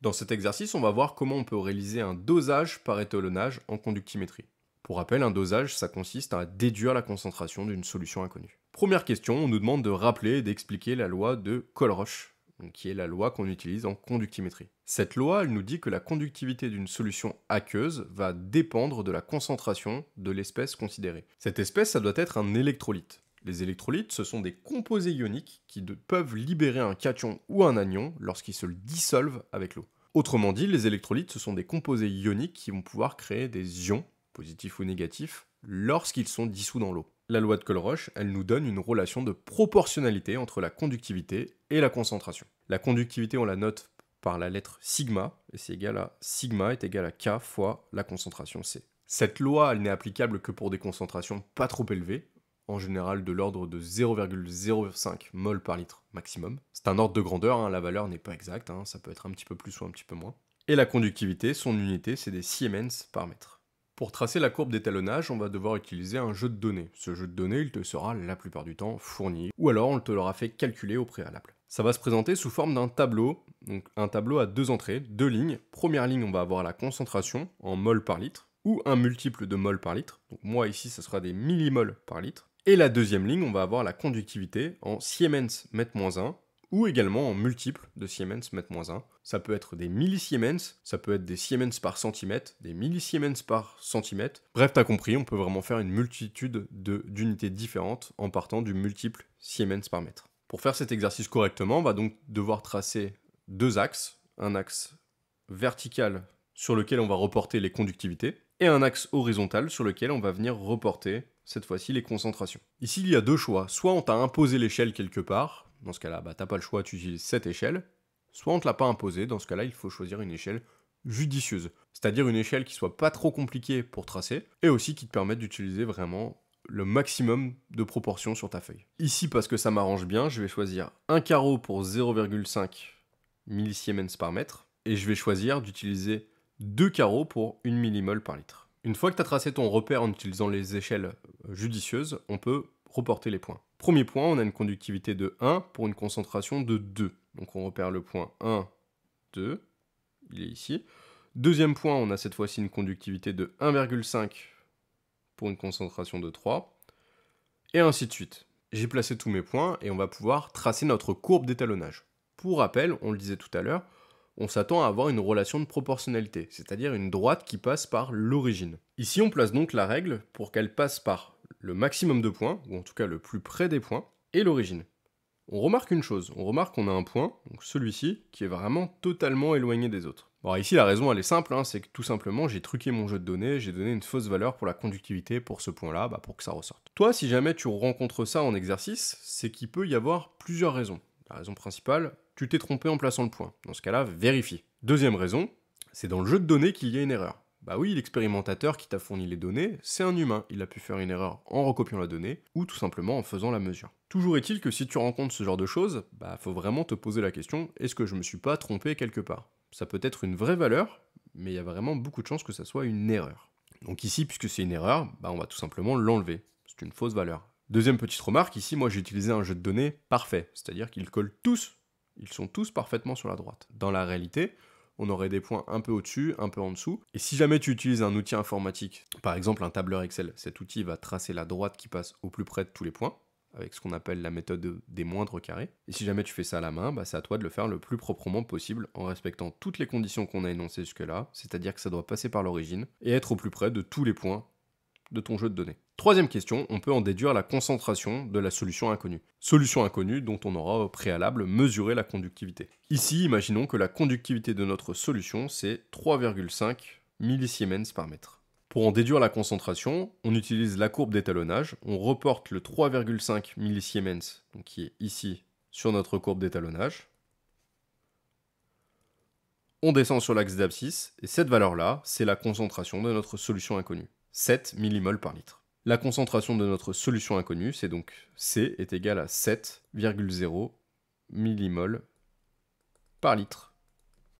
Dans cet exercice, on va voir comment on peut réaliser un dosage par étalonnage en conductimétrie. Pour rappel, un dosage, ça consiste à déduire la concentration d'une solution inconnue. Première question, on nous demande de rappeler et d'expliquer la loi de Colrush, qui est la loi qu'on utilise en conductimétrie. Cette loi, elle nous dit que la conductivité d'une solution aqueuse va dépendre de la concentration de l'espèce considérée. Cette espèce, ça doit être un électrolyte. Les électrolytes, ce sont des composés ioniques qui peuvent libérer un cation ou un anion lorsqu'ils se dissolvent avec l'eau. Autrement dit, les électrolytes, ce sont des composés ioniques qui vont pouvoir créer des ions, positifs ou négatifs, lorsqu'ils sont dissous dans l'eau. La loi de Colrush, elle nous donne une relation de proportionnalité entre la conductivité et la concentration. La conductivité, on la note par la lettre sigma, et c'est égal à sigma est égal à K fois la concentration C. Cette loi, elle n'est applicable que pour des concentrations pas trop élevées, en général de l'ordre de 0,05 mol par litre maximum. C'est un ordre de grandeur, la valeur n'est pas exacte, ça peut être un petit peu plus ou un petit peu moins. Et la conductivité, son unité, c'est des Siemens par mètre. Pour tracer la courbe d'étalonnage, on va devoir utiliser un jeu de données. Ce jeu de données, il te sera la plupart du temps fourni, ou alors on te l'aura fait calculer au préalable. Ça va se présenter sous forme d'un tableau, donc un tableau à deux entrées, deux lignes. Première ligne, on va avoir la concentration en mol par litre, ou un multiple de mol par litre. Donc moi ici, ce sera des millimoles par litre. Et la deuxième ligne, on va avoir la conductivité en Siemens mètre-1, ou également en multiple de Siemens mètre-1. Ça peut être des millisiemens, ça peut être des Siemens par centimètre, des millisiemens par centimètre. Bref, t'as compris, on peut vraiment faire une multitude d'unités différentes en partant du multiple Siemens par mètre. Pour faire cet exercice correctement, on va donc devoir tracer deux axes. Un axe vertical sur lequel on va reporter les conductivités, et un axe horizontal sur lequel on va venir reporter cette fois-ci les concentrations. Ici, il y a deux choix. Soit on t'a imposé l'échelle quelque part, dans ce cas-là, t'as pas le choix, tu utilises cette échelle. Soit on te l'a pas imposé, dans ce cas-là, il faut choisir une échelle judicieuse. C'est-à-dire une échelle qui soit pas trop compliquée pour tracer, et aussi qui te permette d'utiliser vraiment le maximum de proportions sur ta feuille. Ici, parce que ça m'arrange bien, je vais choisir un carreau pour 0,5 millisiemens par mètre, et je vais choisir d'utiliser deux carreaux pour 1 millimole par litre. Une fois que tu as tracé ton repère en utilisant les échelles judicieuses, on peut reporter les points. Premier point, on a une conductivité de 1 pour une concentration de 2. Donc on repère le point 1, 2, il est ici. Deuxième point, on a cette fois-ci une conductivité de 1,5 pour une concentration de 3. Et ainsi de suite. J'ai placé tous mes points et on va pouvoir tracer notre courbe d'étalonnage. Pour rappel, on le disait tout à l'heure, on s'attend à avoir une relation de proportionnalité, c'est-à-dire une droite qui passe par l'origine. Ici, on place donc la règle pour qu'elle passe par le maximum de points, ou en tout cas le plus près des points, et l'origine. On remarque une chose, on remarque qu'on a un point, donc celui-ci, qui est vraiment totalement éloigné des autres. Bon, ici, la raison, elle est simple, c'est que tout simplement, j'ai truqué mon jeu de données, j'ai donné une fausse valeur pour la conductivité pour ce point-là, pour que ça ressorte. Toi, si jamais tu rencontres ça en exercice, c'est qu'il peut y avoir plusieurs raisons. La raison principale, tu t'es trompé en plaçant le point. Dans ce cas-là, vérifie. Deuxième raison, c'est dans le jeu de données qu'il y a une erreur. Bah oui, l'expérimentateur qui t'a fourni les données, c'est un humain. Il a pu faire une erreur en recopiant la donnée, ou tout simplement en faisant la mesure. Toujours est-il que si tu rencontres ce genre de choses, faut vraiment te poser la question, est-ce que je me suis pas trompé quelque part? Ça peut être une vraie valeur, mais il y a vraiment beaucoup de chances que ça soit une erreur. Donc ici, puisque c'est une erreur, on va tout simplement l'enlever. C'est une fausse valeur. Deuxième petite remarque, ici, moi j'ai utilisé un jeu de données parfait, c'est-à-dire qu'ils collent tous, ils sont tous parfaitement sur la droite. Dans la réalité, on aurait des points un peu au-dessus, un peu en dessous, et si jamais tu utilises un outil informatique, par exemple un tableur Excel, cet outil va tracer la droite qui passe au plus près de tous les points, avec ce qu'on appelle la méthode des moindres carrés. Et si jamais tu fais ça à la main, c'est à toi de le faire le plus proprement possible en respectant toutes les conditions qu'on a énoncées jusque-là, c'est-à-dire que ça doit passer par l'origine et être au plus près de tous les points de ton jeu de données. Troisième question, on peut en déduire la concentration de la solution inconnue. Solution inconnue dont on aura au préalable mesuré la conductivité. Ici, imaginons que la conductivité de notre solution, c'est 3,5 millisiemens par mètre. Pour en déduire la concentration, on utilise la courbe d'étalonnage, on reporte le 3,5 millisiemens, donc qui est ici sur notre courbe d'étalonnage. On descend sur l'axe d'abscisse, et cette valeur-là, c'est la concentration de notre solution inconnue. 7 millimoles par litre. La concentration de notre solution inconnue, c'est donc C est égal à 7,0 millimoles par litre.